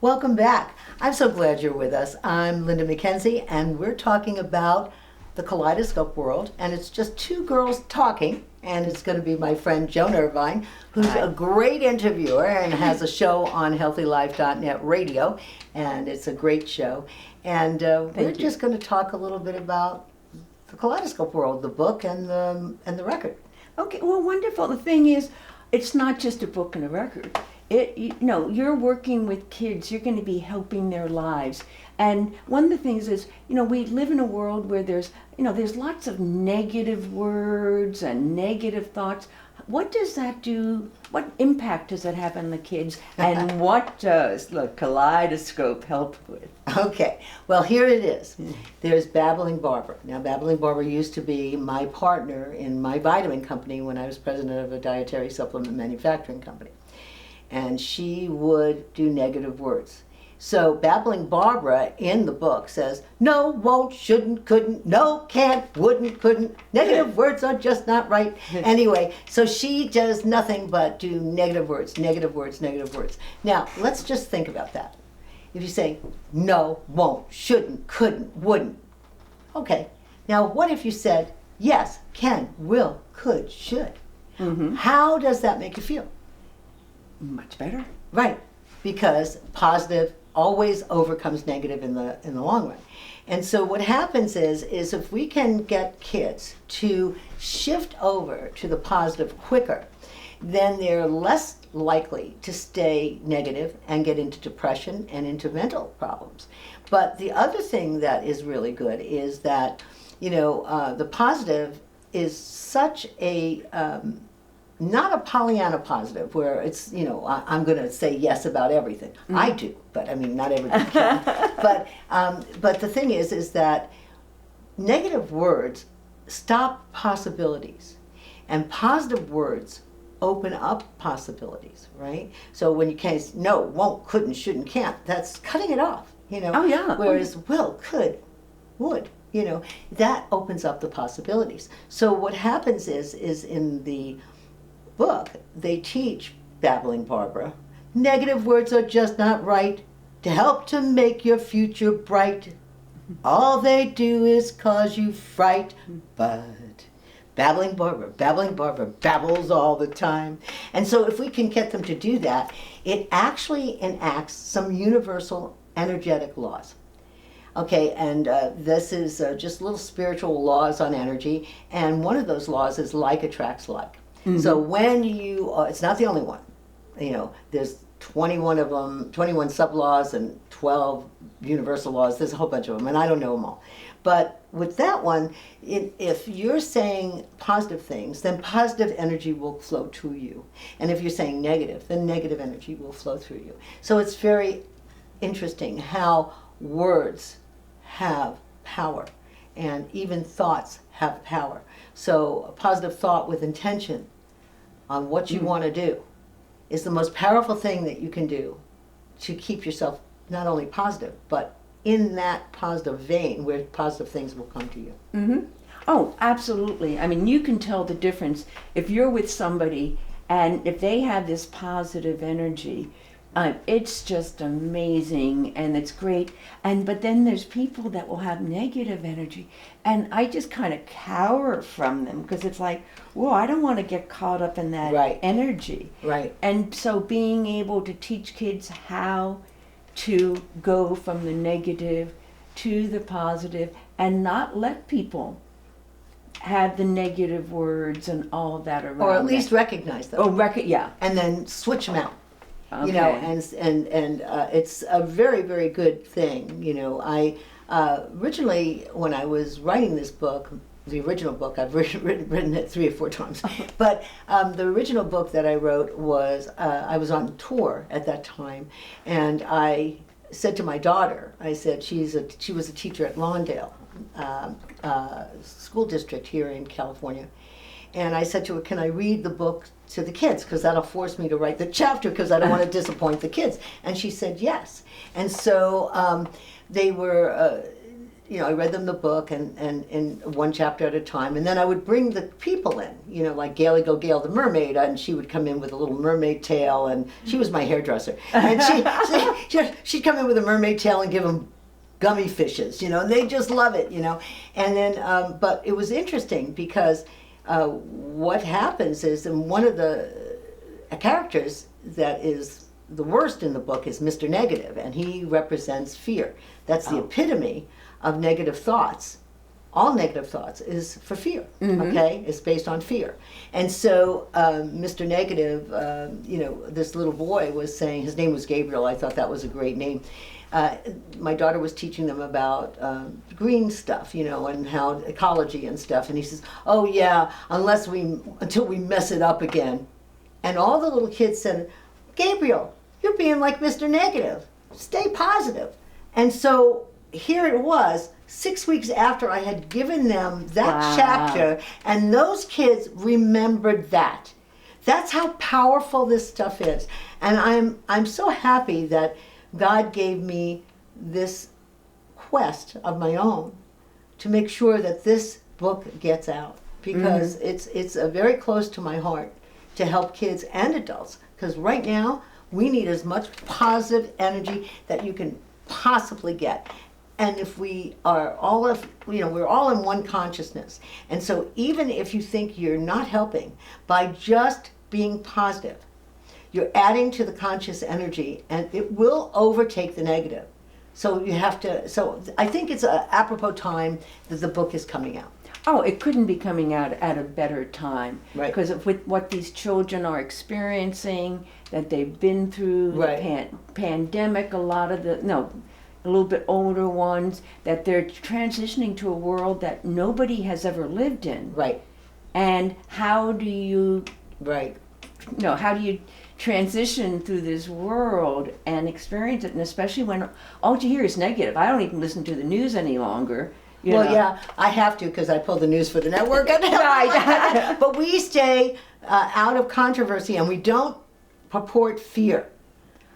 Welcome back. I'm so glad you're with us. I'm Linda Mackenzie, and we're talking about the Kaleidoscope World, and it's just two girls talking, and it's going to be my friend Joan Irvine, who's a great interviewer and has a show on healthylife.net radio, and it's a great show. And we're just going to talk a little bit about the Kaleidoscope World, the book and the record. Okay, well, wonderful. The thing is, it's not just a book and a record. You're working with kids. You're going to be helping their lives. And one of the things is, we live in a world where there's lots of negative words and negative thoughts. What does that do? What impact does that have on the kids? And what does the Kaleidoscope help with? Okay, well, here it is. There's Babbling Barbara. Now, Babbling Barbara used to be my partner in my vitamin company when I was president of a dietary supplement manufacturing company. And she would do negative words. So Babbling Barbara in the book says, no, won't, shouldn't, couldn't, no, can't, wouldn't, couldn't. Negative words are just not right. Anyway, so she does nothing but do negative words, negative words, negative words. Now, let's just think about that. If you say, no, won't, shouldn't, couldn't, wouldn't. Okay, now what if you said, yes, can, will, could, should? Mm-hmm. How does that make you feel? Much better. Right, because positive always overcomes negative in the long run. And so what happens is if we can get kids to shift over to the positive quicker, then they're less likely to stay negative and get into depression and into mental problems. But the other thing that is really good is that, the positive is such a not a Pollyanna positive where it's, I'm going to say yes about everything. Mm-hmm. I do, but I mean, not everybody can. But the thing is that negative words stop possibilities, and positive words open up possibilities, right? So when you can't, no, won't, couldn't, shouldn't, can't, that's cutting it off, Oh, yeah. Whereas will, could, would, that opens up the possibilities. So what happens is in the book, they teach Babbling Barbara, negative words are just not right to help to make your future bright. All they do is cause you fright, but Babbling Barbara babbles all the time. And so if we can get them to do that, it actually enacts some universal energetic laws. Okay, and this is just little spiritual laws on energy, and one of those laws is like attracts like. Mm-hmm. So when it's not the only one, there's 21 of them, 21 sub-laws and 12 universal laws, there's a whole bunch of them, and I don't know them all. But with that one, if you're saying positive things, then positive energy will flow to you. And if you're saying negative, then negative energy will flow through you. So it's very interesting how words have power, and even thoughts have power. So a positive thought with intention on what you want to do is the most powerful thing that you can do to keep yourself not only positive, but in that positive vein where positive things will come to you. Mm-hmm. Oh, absolutely. I mean, you can tell the difference if you're with somebody and if they have this positive energy. It's just amazing, and it's great. But then there's people that will have negative energy, and I just kind of cower from them because it's like, whoa, I don't want to get caught up in that energy. Right. And so being able to teach kids how to go from the negative to the positive and not let people have the negative words and all of that around. Or at least recognize them. Yeah. And then switch them out. Okay. And it's a very, very good thing. I originally, when I was writing this book, the original book, I've written it 3 or 4 times, but the original book that I wrote was, I was on tour at that time, and I said to my daughter, I said, she was a teacher at Lawndale school district here in California, and I said to her, can I read the book to the kids, because that'll force me to write the chapter because I don't want to disappoint the kids. And she said yes. And so they were I read them the book and one chapter at a time, and then I would bring the people in, like Gaily Go Gale the mermaid, and she would come in with a little mermaid tail, and she was my hairdresser, and she'd come in with a mermaid tail and give them gummy fishes, and they just love it, and then, but it was interesting because what happens is, and one of the characters that is the worst in the book is Mr. Negative, and he represents fear. That's the epitome of negative thoughts. All negative thoughts is for fear, okay? It's based on fear. And so Mr. Negative, this little boy was saying, his name was Gabriel, I thought that was a great name. My daughter was teaching them about green stuff, and how ecology and stuff, and he says, oh yeah, until we mess it up again. And all the little kids said, Gabriel, you're being like Mr. Negative. Stay positive. And so here it was, 6 weeks after I had given them that chapter, and those kids remembered that. That's how powerful this stuff is. And I'm so happy that God gave me this quest of my own to make sure that this book gets out, because it's very close to my heart to help kids and adults, because right now we need as much positive energy that you can possibly get. And if we are we're all in one consciousness. And so even if you think you're not helping, by just being positive, you're adding to the conscious energy, and it will overtake the negative. So I think it's apropos time that the book is coming out. Oh, it couldn't be coming out at a better time. Right. Because of what these children are experiencing, that they've been through the pandemic, a little bit older ones, that they're transitioning to a world that nobody has ever lived in. Right. And how do you how do you transition through this world and experience it? And especially when all you hear is negative. I don't even listen to the news any longer. Yeah, I have to, because I pull the news for the network. Right. But we stay out of controversy, and we don't purport fear.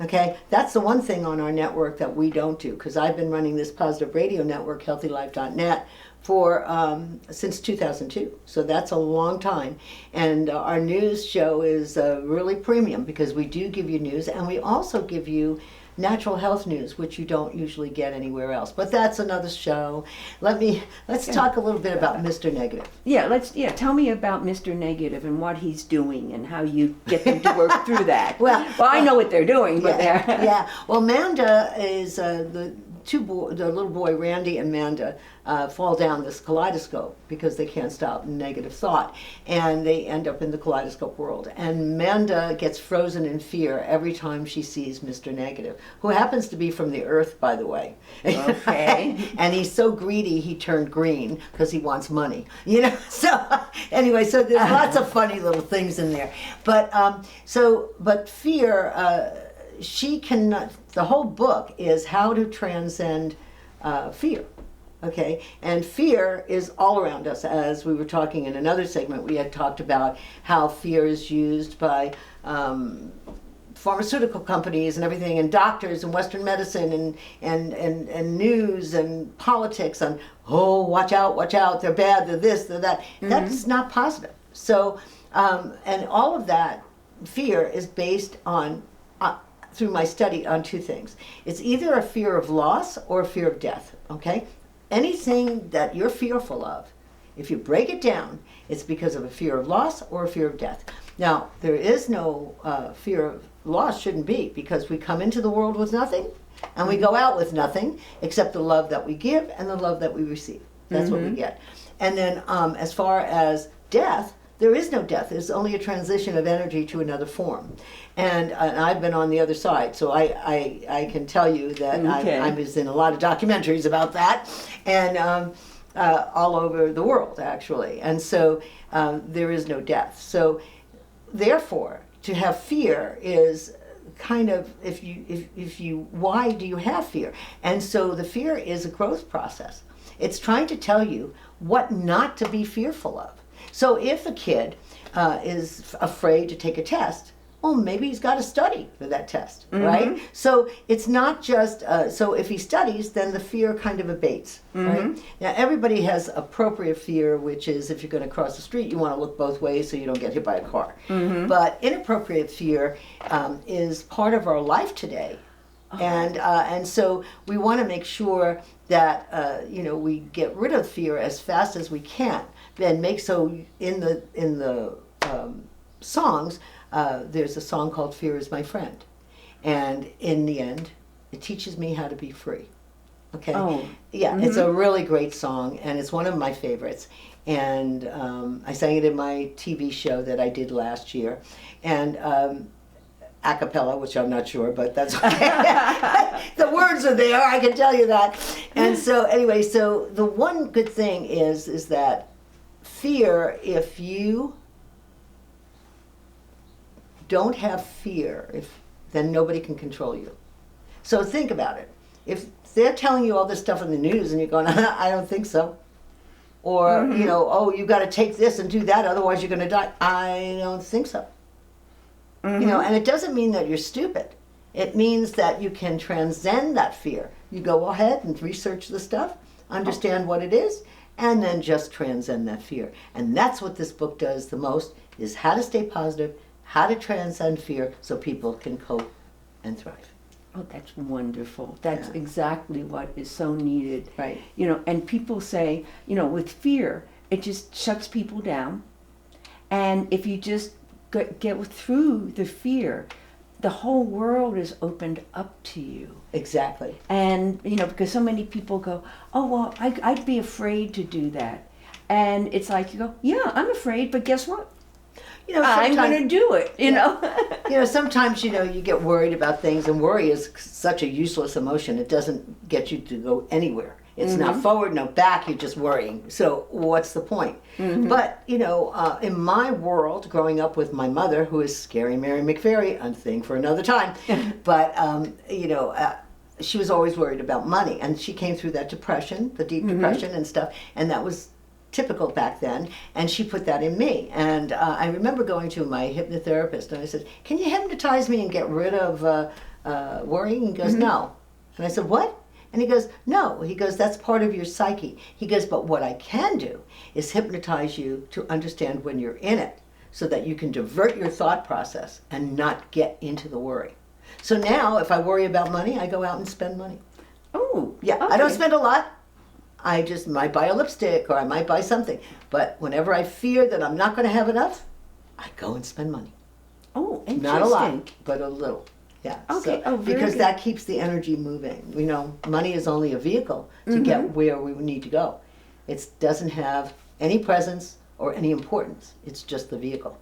Okay, that's the one thing on our network that we don't do, because I've been running this positive radio network, healthylife.net, for since 2002. So that's a long time. And our news show is really premium, because we do give you news, and we also give you natural health news, which you don't usually get anywhere else. But that's another show. Let's talk a little bit about Mr. Negative. Tell me about Mr. Negative and what he's doing and how you get them to work through that. Well, I know what they're doing, but they're Well, Manda is the little boy Randy and Manda fall down this kaleidoscope because they can't stop negative thought, and they end up in the Kaleidoscope World. And Manda gets frozen in fear every time she sees Mr. Negative, who happens to be from the Earth, by the way. Okay. And he's so greedy he turned green because he wants money. So anyway, so there's lots of funny little things in there. But fear. She cannot. The whole book is how to transcend fear. Okay, and fear is all around us. As we were talking in another segment, we had talked about how fear is used by pharmaceutical companies and everything, and doctors and Western medicine and news and politics, and watch out, they're bad, they're this, they're that. That's not positive. So and all of that fear is based on through my study on two things. It's either a fear of loss or a fear of death. Okay, anything that you're fearful of, if you break it down, it's because of a fear of loss or a fear of death. Now, there is no fear of loss, shouldn't be, because we come into the world with nothing, and we go out with nothing except the love that we give and the love that we receive. That's what we get. And then as far as death, there is no death. There's only a transition of energy to another form. And I've been on the other side, so I can tell you that I was in a lot of documentaries about that, and all over the world, actually. And so there is no death. So therefore, to have fear is kind of, why do you have fear? And so the fear is a growth process. It's trying to tell you what not to be fearful of. So if a kid is afraid to take a test, oh, maybe he's got to study for that test, right? So it's not just, so if he studies, then the fear kind of abates, right? Now, everybody has appropriate fear, which is if you're going to cross the street, you want to look both ways so you don't get hit by a car. But inappropriate fear is part of our life today. And so we want to make sure that, we get rid of fear as fast as we can. Then make so in the songs, there's a song called Fear is My Friend. And in the end, it teaches me how to be free. Okay? Oh. Yeah, it's a really great song, and it's one of my favorites. And I sang it in my TV show that I did last year. And a cappella, which I'm not sure, but that's okay. The words are there, I can tell you that. And so anyway, so the one good thing is that fear, if you don't have fear, then nobody can control you. So think about it. If they're telling you all this stuff in the news and you're going, I don't think so. Or, oh, you got to take this and do that, otherwise you're going to die. I don't think so. And it doesn't mean that you're stupid. It means that you can transcend that fear. You go ahead and research the stuff, understand what it is, and then just transcend that fear. And that's what this book does the most, is how to stay positive, how to transcend fear so people can cope and thrive. Oh, that's wonderful. That's exactly what is so needed. Right. And people say, with fear, it just shuts people down. And if you just get through the fear, the whole world is opened up to you. Exactly. And, because so many people go, oh, well, I'd be afraid to do that. And it's like, you go, yeah, I'm afraid, but guess what? I'm going to do it, Sometimes, you get worried about things, and worry is such a useless emotion. It doesn't get you to go anywhere. It's not forward, no back, you're just worrying. So what's the point? But, in my world, growing up with my mother, who is Scary Mary McFerry, a thing for another time, but, she was always worried about money. And she came through that depression, the deep depression and stuff, and that was typical back then, and she put that in me. And I remember going to my hypnotherapist, and I said, can you hypnotize me and get rid of worrying? He goes, no. And I said, what? And he goes, no. He goes, that's part of your psyche. He goes, but what I can do is hypnotize you to understand when you're in it so that you can divert your thought process and not get into the worry. So now, if I worry about money, I go out and spend money. Oh, yeah. Okay. I don't spend a lot. I just might buy a lipstick or I might buy something. But whenever I fear that I'm not going to have enough, I go and spend money. Oh, interesting. Not a lot, but a little. Yeah. Okay. So, because that keeps the energy moving. Money is only a vehicle to get where we need to go. It doesn't have any presence or any importance. It's just the vehicle.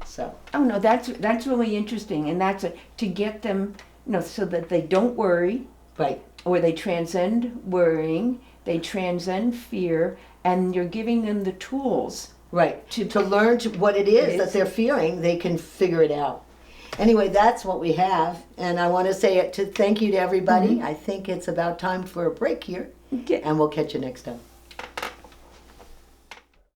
So. Oh no, that's really interesting, and that's to get them, so that they don't worry. Right. Or they transcend worrying. They transcend fear, and you're giving them the tools. Right. To learn what it is that they're fearing, they can figure it out. Anyway, that's what we have, and I want to say thank you to everybody. I think it's about time for a break here, and we'll catch you next time.